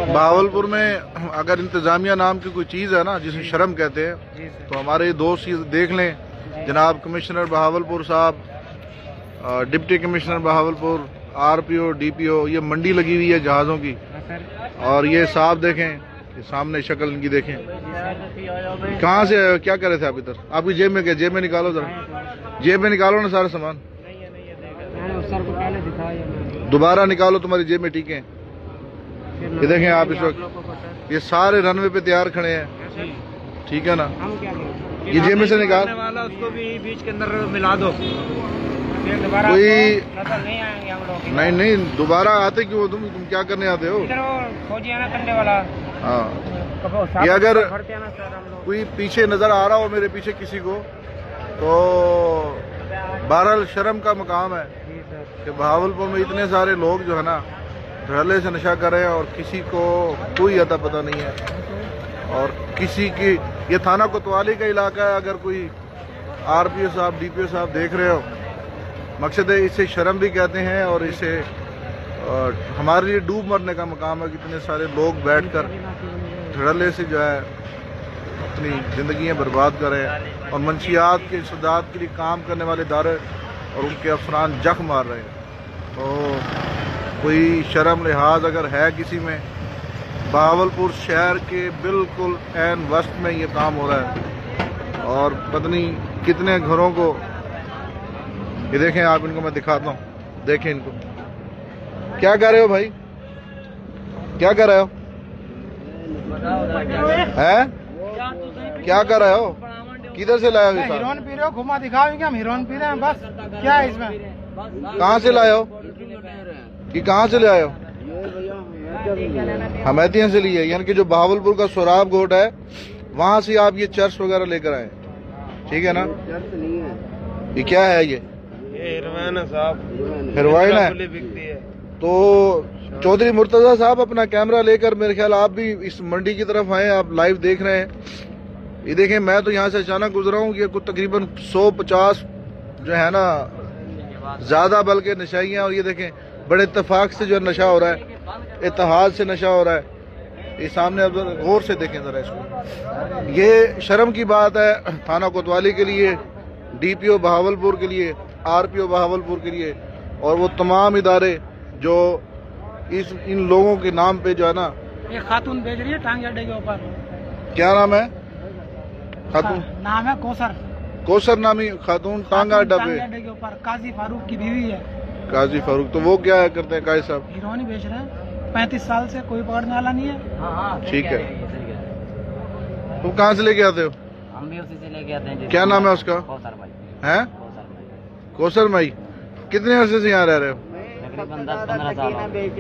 बहावलपुर में अगर इंतजामिया नाम की कोई चीज़ है ना जिसे शर्म कहते हैं, तो हमारे दोस्त ये देख लें, जनाब कमिश्नर बहावलपुर साहब, deputy commissioner Bahawalpur, RPO, DPO, ये मंडी लगी हुई है जहाज़ों की। और ये साहब देखें, सामने शक्ल इनकी देखें। कहाँ से आए हो, क्या कर रहे थे आप इधर? आपकी जेब में क्या? जेब में निकालो जरा, जेब में निकालो ना सारा सामान, दोबारा निकालो, तुम्हारी जेब में ठीक है। ये देखें आप इस वक्त ये सारे रनवे पे तैयार खड़े हैं, ठीक है ना? ये जेब में से निकाल वाला उसको भी बीच के अंदर मिला दो, कोई नहीं दोबारा आते क्यों तुम क्या करने आते हो? कंडे वाला। हाँ, ये अगर कोई पीछे नजर आ रहा हो मेरे पीछे किसी को, तो बहरहाल शर्म का मकाम है कि बहावलपुर में इतने सारे लोग जो है ना धड़ल्ले से नशा कर रहे हैं और किसी को कोई अता पता नहीं है। और किसी की, ये थाना कोतवाली का इलाका है, अगर कोई आरपीओ साहब, डीपीओ साहब देख रहे हो, मकसद है इसे शर्म भी कहते हैं और इसे हमारे लिए डूब मरने का मकाम है। कितने सारे लोग बैठकर धड़ल्ले से जो है अपनी ज़िंदगियाँ बर्बाद कर रहे हैं और मंशियात के इस्तेमाल के लिए काम करने वाले इदारे और उनके अफसरान जख मार रहे हैं। तो कोई शर्म लिहाज अगर है किसी में, बहावलपुर शहर के बिल्कुल ऐन वस्त में ये काम हो रहा है और पता नहीं कितने घरों को। ये देखें आप, इनको मैं दिखाता हूँ, देखें इनको। क्या कर रहे हो भाई, क्या कर रहे हो? हैं? क्या कर रहे हो? किधर से लाए हो? हिरोइन पी रहे हो, घुमा दिखाओ कि हम हिरोइन पी रहे हैं, बस क्या है इसमें? कहाँ से लाए हो? कि कहाँ से ले आए हो? हमेतिया से लिए, यानी कि जो बहावलपुर का सोराब घोट है वहां से आप ये चर्च वगैरह लेकर आए, ठीक है ना? ये क्या है? ये हिरोइन है साहब, हिरोइन है। तो चौधरी मुर्तजा साहब अपना कैमरा लेकर, मेरे ख्याल आप भी इस मंडी की तरफ आए, आप लाइव देख रहे हैं। ये देखें, मैं तो यहाँ से अचानक गुजरा हूँ कि कुछ तकरीबन 150 जो है ना ज्यादा बल्कि नशाइयाँ, और ये देखें बड़े इत्तेफाक से जो नशा हो रहा है, इत्तेहाद से नशा हो रहा है। ये सामने अब गौर से देखें जरा इसको। ये शर्म की बात है थाना कोतवाली के लिए, डीपीओ बहावलपुर के लिए, आरपीओ बहावलपुर के लिए और वो तमाम इदारे जो इन लोगों के नाम पे जो है ना। ये खातून भेज रही है टांगे अड्डे के ऊपर। क्या नाम है खातून? नाम है कौसर। कौसर नामी खातून टांगा अड्डा पे अड्डे के ऊपर काजी फारूक की बीवी है। काजी फारूक, तो वो क्या है करते हैं काजी साहब? हिरोइन बेच रहे हैं, 35 साल से कोई पकड़ने वाला नहीं है। ठीक है, तुम कहाँ से लेके आते हो? हम भी उसी से लेके आते हैं। क्या नाम है उसका? कौसर भाई। हैं? कौसर भाई। कितने अर्से से यहाँ रह रहे हो? तकरीबन 10-15 साल।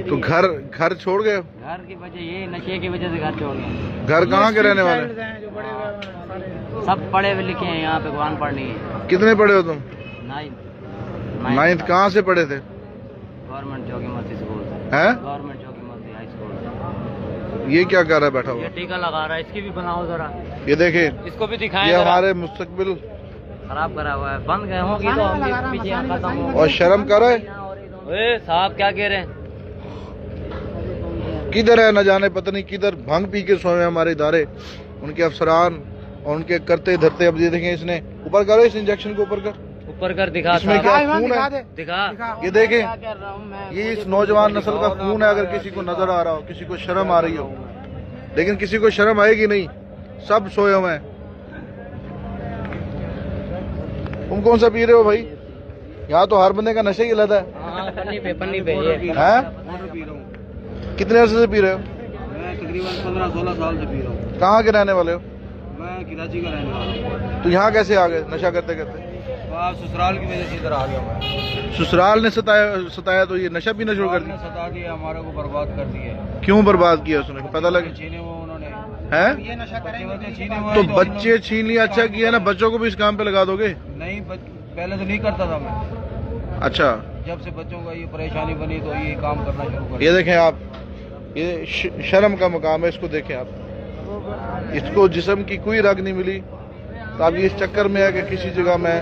तो घर छोड़ गए? घर की वजह ये नशे की वजह से घर छोड़ गए। घर कहाँ के रहने वाले? सब पढ़े हुए लिखे हैं, यहाँ पे कुरान पढ़नी है। कितने पढ़े हो तुम? 9th। कहाँ से पढ़े थे? गवर्नमेंट जोगी मस्ती स्कूल से। हैं? गवर्नमेंट जोगी मस्ती हाई स्कूल। ये क्या कर रहा है बैठा हुआ? ये टीका लगा रहा है, इसकी भी बनाओ जरा। ये देखे, इसको भी दिखाएं। ये हमारे मुस्तकबिल खराब करा हुआ है, बंद गए होगी तो हम पीछे खत्म हो। और शर्म कर रहे। साहब क्या कह रहे हैं? किधर है न जाने, पता नहीं किधर भंग पी के सोए हमारे इदारे, उनके अफसरान और उनके करते धरते। अब ये देखें, इसने ऊपर करो, इस इंजेक्शन को ऊपर कर, ऊपर कर दिखा। इसमें क्या खून है? दिखा। ये देखें, ये इस नौजवान नस्ल का खून है। अगर किसी को नजर आ रहा हो, किसी को शर्म आ रही हो, लेकिन किसी को शर्म आएगी नहीं, सब सोए हुए हैं। तुम कौन सा पी रहे हो भाई? यहाँ तो हर बंदे का नशा ही अलग है। पन्नी पे हैं? कितने अर्से से पी रहे हो? मैं तकरीबन 15-16 साल से पी रहा हूँ। कहाँ के रहने वाले हो? मैं कराची का रहने वाला हूँ। तो यहाँ कैसे आ गए नशा करते करते? ससुराल की वजह से इधर आ गया मैं। ससुराल ने सताया तो ये नशा पीना शुरू कर दिया? सता दिया, हमारे को बर्बाद कर दिया। क्यों बर्बाद किया उसने, पता लगे? छीने वो उन्होंने हैं? ये नशा करेंगे छीने वो तो बच्चे छीन लिया, अच्छा किया ना। बच्चों को भी इस काम पे लगा दोगे? नहीं, पहले तो नहीं करता था मैं। अच्छा, जब से बच्चों का ये परेशानी बनी तो ये काम करना शुरू कर। ये देखें आप, ये शर्म का मकाम है। इसको देखें आप, इसको जिस्म की कोई रग नहीं मिली, तो अब ये इस चक्कर में है कि किसी जगह में।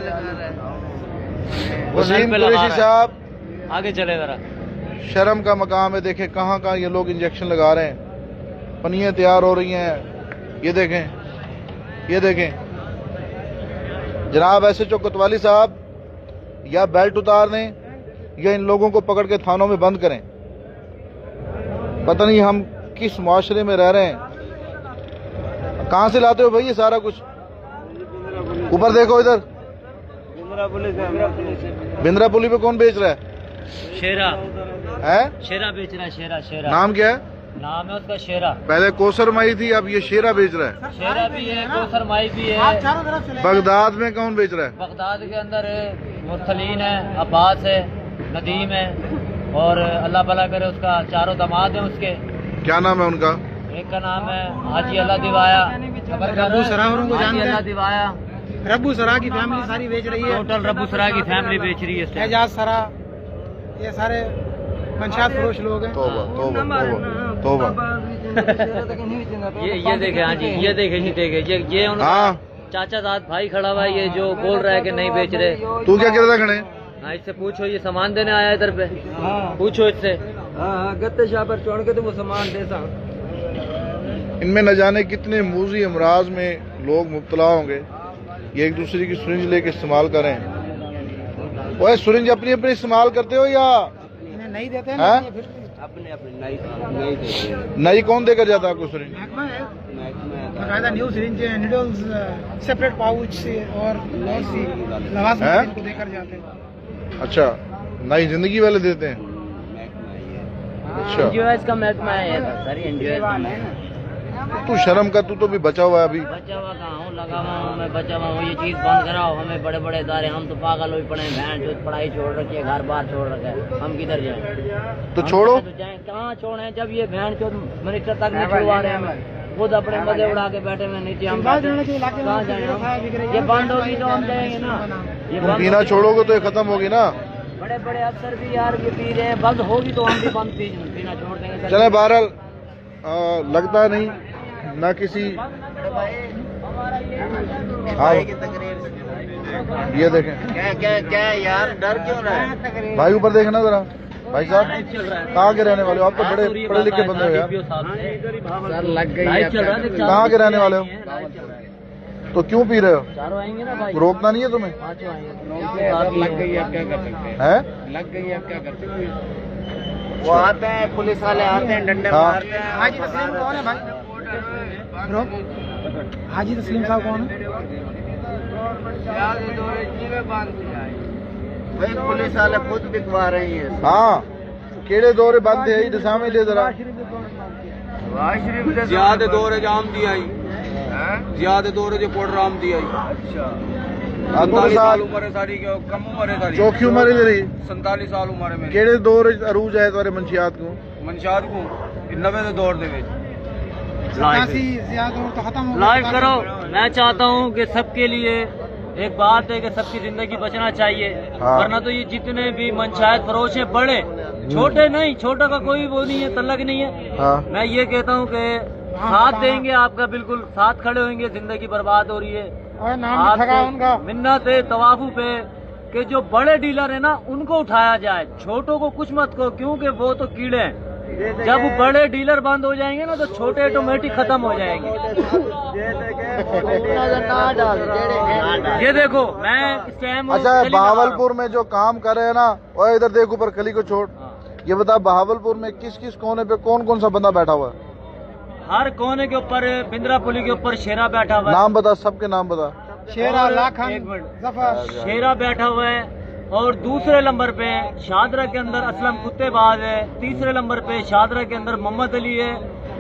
वसीम कुरैशी साहब आगे चले जरा। शर्म का मकाम है। देखें कहाँ कहाँ ये लोग इंजेक्शन लगा रहे हैं, पनियां तैयार हो रही हैं। ये देखें, ये देखें जनाब। ऐसे जो कोतवाली साहब या बेल्ट उतार दें या इन लोगों को पकड़ के थानों में बंद करें। पता नहीं हम किस मुआशरे में रह रहे हैं। कहाँ से लाते हो भाई ये सारा कुछ? ऊपर देखो इधर, बिंद्रा पुली पे कौन बेच रहा है? शेरा है? शेरा बेच रहा है, शेरा शेरा नाम क्या है? नाम है उसका शेरा। पहले कोसर माई थी, अब ये शेरा बेच रहा है। शेरा भी है, कोसर माई भी आप है। चारों तरफ चले बगदाद में कौन बेच रहा है? बगदाद के अंदर मुरसलीन है, अब्बास है, नदीम है और अल्लाह भला करे उसका चारों दामाद है उसके। क्या नाम है उनका? एक का नाम है हाजी अल्लाह दिवाया, रब्बू सराहरों को हाजी जानते अल्लाह हैं। दिवाया। रब्बू सराह की फैमिली सारी बेच रही है। टोटल रब्बू सराय की फैमिली बेच रही है इस टाइम। एजाज सराह, ये सारे मंशात फरोश लोग हैं। तौबा तौबा तौबा तौबा। ये देखे, हाँ जी ये देखे जी, देखे ये उनका हाँ, चाचा साथ भाई खड़ा हुआ है, ये जो बोल रहा है कि नहीं बेच रहे। तू क्या कह रहा था खड़े? हाँ इससे पूछो, ये सामान देने आया इधर पे। पूछो इससे। गत्ते शाह पर चढ़ के तो वो सामान दे सा। इनमें न जाने कितने मूजी अमराज में लोग मुब्तला होंगे। ये एक दूसरे की सुरिंज लेके इस्तेमाल करें। वो सुरिंज अपनी अपनी इस्तेमाल करते हो या इन्हें नहीं देते हैं हैं? ना, ये फिर अपने अपने नहीं देते। नई कौन देकर जाता है आपको सुरिंज? महकमा है, बाकायदा new syringe needles, separate pouch से और बहुत सी लवाज़ हैं? इनको देकर जाते हैं। अच्छा, नई जिंदगी वाले देते हैं। अच्छा, एनजीओएस का महकमा है ये सर, एनजीओएस का महकमा। तू शर्म कर, तू तो भी बचा हुआ है अभी। बचा हुआ कहाँ हूँ, लगा हुआ हूँ मैं, बचा हुआ हूँ। ये चीज बंद कराओ, हमें बड़े बड़े इदारे, हम तो पागल हो पड़े हैं। बहन जो पढ़ाई छोड़ रखी है, घर बार छोड़ रखा है, हम किधर जाएं? तो छोड़ो। तो जाएं कहाँ छोड़े, जब ये बहन चो मिनिस्टर तक नहीं छुड़वा रहे हैं। हमें खुद अपने मजे उड़ा के बैठे हुए नीचे, हम कहाँ जाएं? ये बंद होगी तो हम जाएंगे ना। ये तुम पीना छोड़ोगे तो ये खत्म होगी ना। बड़े बड़े अफसर भी यार ये पी रहे हैं, बंद होगी तो हम भी बंद पीना छोड़ देंगे। चले बहरहाल, लगता नहीं ना किसी। हाँ ये देखें, क्या यार, डर क्यों रहा है? भाई ऊपर देखना जरा। भाई साहब कहाँ के रहने वाले हो? आप तो बड़े पढ़े लिखे बंदे हो यार। लग गई कहाँ के रहने वाले हो? तो क्यों पी रहे हो? चारों आएंगे ना भाई, रोकना नहीं है तुम्हें? पांचों आएंगे। लग गई, अब क्या कर सकते हैं? हैं? लग गई, अब क्या कर सकते हैं? वो आते हैं, पुलिस वाले आते हैं, डंडे हाँ। मारते हैं। हाजी तस्लीम कौन है भाई? ब्रो, हाजी तस्लीम साहब कौन है? भाई पुलिस वाले खुद बिकवा रही है। हाँ, केड़े दौरे बंद है दसा में ले जरा। ज्यादा दौरे जाम दिया ही, ज्यादा दौरे जो कोड राम दिया ही। आपको साल उम्र है सारी, कम उम्र है सारी, चौकी उम्र है तेरी? 47 साल उम्र है मेरी। केड़े दौर अरूज है तुम्हारे मंशियात को? मनशाद को 90 ਦੇ दौर ਦੇ ਵਿੱਚ। 87 ज्यादा तो खत्म हो लाइव करो। मैं चाहता हूँ कि सबके लिए एक बात है कि सबकी जिंदगी बचना चाहिए। हाँ। वरना तो ये जितने भी मनशायत फरोश है, बड़े छोटे नहीं, छोटा का कोई वो नहीं है, तल्लक नहीं है। हाँ, मैं ये कहता हूँ कि साथ देंगे आपका, बिल्कुल साथ खड़े होंगे। जिंदगी बर्बाद हो रही है, और नाम भी ठगा उनका। आपको मिन्नत है तवाफू पे कि जो बड़े डीलर है ना उनको उठाया जाए, छोटों को कुछ मत करो, क्योंकि वो तो कीड़े हैं। जब बड़े डीलर बंद हो जाएंगे ना तो छोटे ऑटोमेटिक खत्म हो जाएंगे। ये देखो मैं इस टाइम अच्छा बहावलपुर में जो काम कर रहे हैं ना, और इधर देख ऊपर कली को छोड़। ये बता बहावलपुर में किस किस कोने पे कौन कौन सा बंदा बैठा हुआ है? हर कोने के ऊपर, बिंद्रा पुली के ऊपर शेरा बैठा हुआ है। नाम बता, सबके नाम बता। शेरा, लाखन, जफर, शेरा बैठा हुआ है। और दूसरे नंबर पे शादरा के अंदर असलम कुत्तेबाज है। तीसरे नंबर पे शादरा के अंदर मोहम्मद अली है।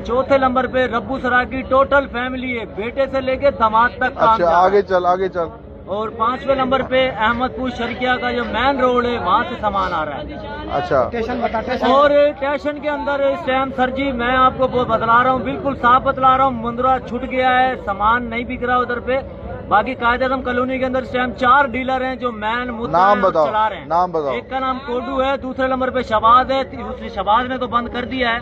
चौथे नंबर पे रब्बू सराय की टोटल फैमिली है, बेटे से लेके दामाद तक काम अच्छा कर रहा है। आगे चल, आगे चल। और 5वें नंबर पे अहमदपुर शर्किया का जो मेन रोड है, वहाँ से सामान आ रहा है। अच्छा, स्टेशन बता, स्टेशन। और स्टेशन के अंदर इस टाइम सर जी मैं आपको बतला रहा हूँ, बिल्कुल साफ बतला रहा हूँ, मुंद्रा छूट गया है, सामान नहीं बिक रहा उधर पे। बाकी कायद-ए-आज़म कॉलोनी के अंदर इस टाइम 4 डीलर हैं जो मैन नाम बताओ, चला रहे हैं। नाम बताओ। एक का नाम कोडू है, दूसरे नंबर पे शबाज है, दूसरे शबाज ने तो बंद कर दिया है।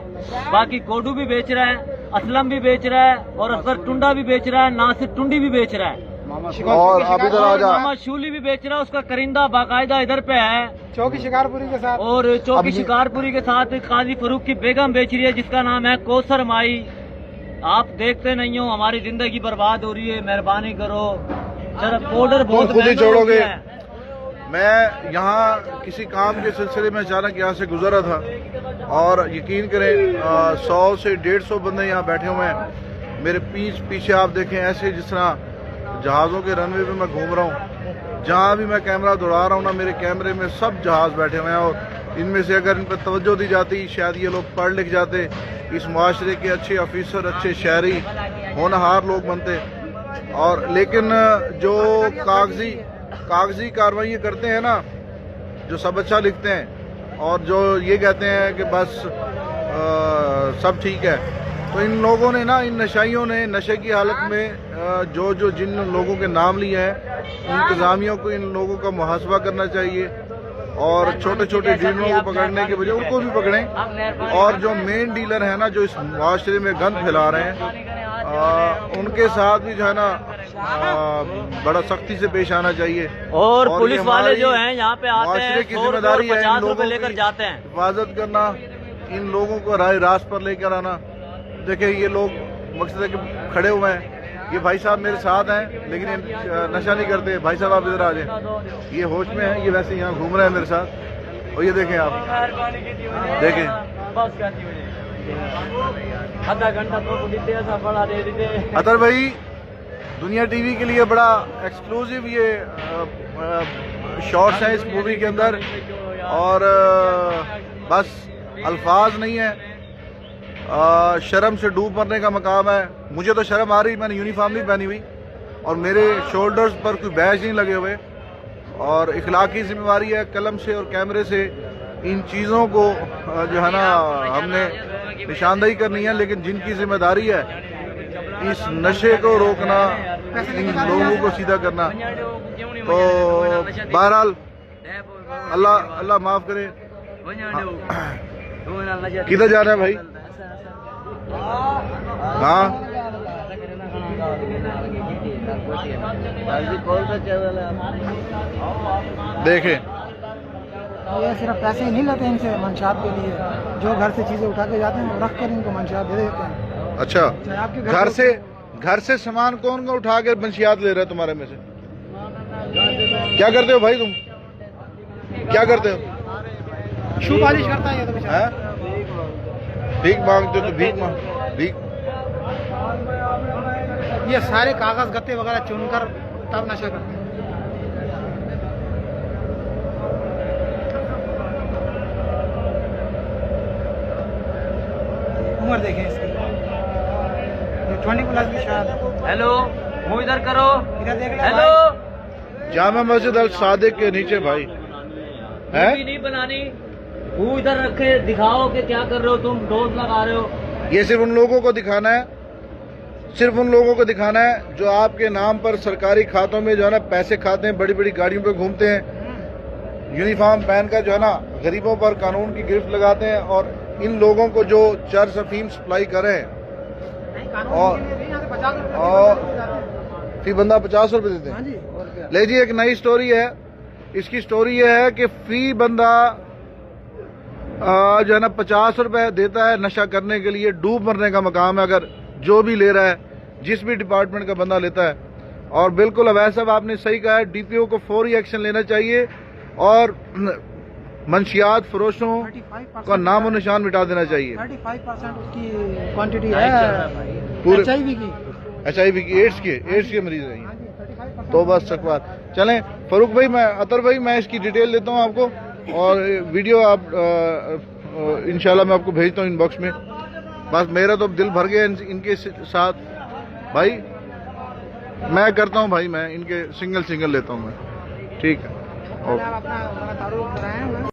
बाकी कोडू भी बेच रहा है, असलम भी बेच रहा है और असगर टुंडा भी बेच रहा है, नासिर टुंडी भी बेच रहा है। और आप इधर आ जा। मोहम्मद शूली भी बेच रहा है, उसका करिंदा बाकायदा इधर पे है। चौकी शिकारपुरी के साथ और चौकी शिकारपुरी के साथ काजी फरूक की बेगम बेच रही है, जिसका नाम है कौसर माई। आप देखते नहीं हो, हमारी जिंदगी बर्बाद हो रही है, मेहरबानी करो। सर पाउडर बहुत खुद ही महंगा हो छोड़ोगे। गया है। मैं यहाँ किसी काम के सिलसिले में अचानक यहाँ से गुजरा था और यकीन करें 100 से 150 बंदे यहाँ बैठे हुए हैं। मेरे पीछे आप देखें ऐसे जिस तरह जहाज़ों के रनवे पे मैं घूम रहा हूँ। जहाँ भी मैं कैमरा दौड़ा रहा हूँ ना, मेरे कैमरे में सब जहाज़ बैठे हुए हैं और इनमें से अगर इन पर तवज्जो दी जाती शायद ये लोग पढ़ लिख जाते, इस माशरे के अच्छे ऑफिसर, अच्छे शहरी, होनहार लोग बनते। और लेकिन जो कागजी कार्रवाई करते हैं ना, जो सब अच्छा लिखते हैं और जो ये कहते हैं कि बस सब ठीक है, तो इन लोगों ने ना, इन नशाइयों ने नशे की हालत में जो जिन लोगों के नाम लिए हैं, इंतजामियों को इन लोगों का मुहासबा करना चाहिए और छोटे छोटे डीलरों को पकड़ने के बजाय उनको भी पकड़ें। और जो मेन डीलर है ना, जो इस माशरे में गंद फैला रहे हैं, उनके साथ भी जो है ना बड़ा सख्ती से पेश आना चाहिए। और पुलिस वाले जो हैं यहाँ पे आते हैं, की जिम्मेदारी है इन लोगों लेकर की जाते हैं, हिफाजत करना, इन लोगों को राह रास्त पर लेकर आना। देखिए ये लोग मकसद है कि खड़े हुए हैं, ये भाई साहब मेरे साथ हैं लेकिन ये नशा नहीं करते। भाई साहब आप इधर आ जाएं, ये होश में है, ये वैसे यहाँ घूम रहे हैं मेरे साथ। और ये देखें आप, देखें आधा घंटा तो अतर भाई दुनिया टीवी के लिए बड़ा एक्सक्लूसिव ये शॉट्स हैं इस मूवी के अंदर और बस अल्फाज नहीं है, शर्म से डूब मरने का मकाम है। मुझे तो शर्म आ रही, मैंने यूनिफॉर्म नहीं पहनी हुई और मेरे शोल्डर्स पर कोई बैज नहीं लगे हुए और इखलाकी जिम्मेवारी है कलम से और कैमरे से इन चीज़ों को जो है ना हमने निशानदेही करनी है। लेकिन जिनकी जिम्मेदारी है इस नशे को रोकना, इन लोगों को सीधा करना, तो बहरहाल अल्लाह माफ करे। किधर जा रहे हैं भाई? हाँ देखें, ये सिर्फ पैसे ही नहीं लेते इनसे मंशियात के लिए, जो घर से चीजें उठा के जाते हैं वो रख कर इनको मंशियात दे देते हैं। अच्छा, चाहे आपके घर से सामान कौन उठा के मंशियात ले रहा है तुम्हारे में से? क्या करते हो भाई तुम? क्या करते हो? शू पॉलिश करता है ये तो बेचारा। भीख मांगते हो तो भीख ये सारे कागज गत्ते वगैरह चुनकर तब नशा करते हैं। उम्र देखें इसकी, 20+ भी शायद। हेलो, मुँह इधर करो। इधर देख ले हेलो, जामा मस्जिद अल सादिक के नीचे भाई है। मूवी नहीं बनानी, मुँह इधर रखे, दिखाओ कि क्या कर रहे हो तुम, डोज लगा रहे हो। ये सिर्फ उन लोगों को दिखाना है, सिर्फ उन लोगों को दिखाना है जो आपके नाम पर सरकारी खातों में जो है ना पैसे खाते हैं, बड़ी बड़ी गाड़ियों पे घूमते हैं, यूनिफॉर्म पहनकर जो है ना गरीबों पर कानून की गिरफ्त लगाते हैं और इन लोगों को जो चर्च अफीम सप्लाई कर रहे हैं और फी बंदा 50 रुपए देते हैं। ले जी, एक नई स्टोरी है। इसकी स्टोरी ये है कि फी बंदा जो है ना 50 रुपए देता है नशा करने के लिए। डूब मरने का मकाम है अगर जो भी ले रहा है, जिस भी डिपार्टमेंट का बंदा लेता है। और बिल्कुल अवैध साहब आपने सही कहा है, डीपीओ को फौरी एक्शन लेना चाहिए और मंशियात फरोशों का नामो निशान मिटा देना चाहिए। 35% उसकी क्वांटिटी है पूरे HIV की, एड्स के मरीज हैं। तो बस चकवार चलें फरूक भाई, मैं अतर भाई, मैं इसकी डिटेल देता हूँ आपको और वीडियो आप इंशाल्लाह मैं आपको भेजता हूँ इनबॉक्स में। बस मेरा तो दिल भर गया इनके साथ भाई। मैं करता हूँ भाई, मैं इनके सिंगल लेता हूँ मैं। ठीक है, ओके।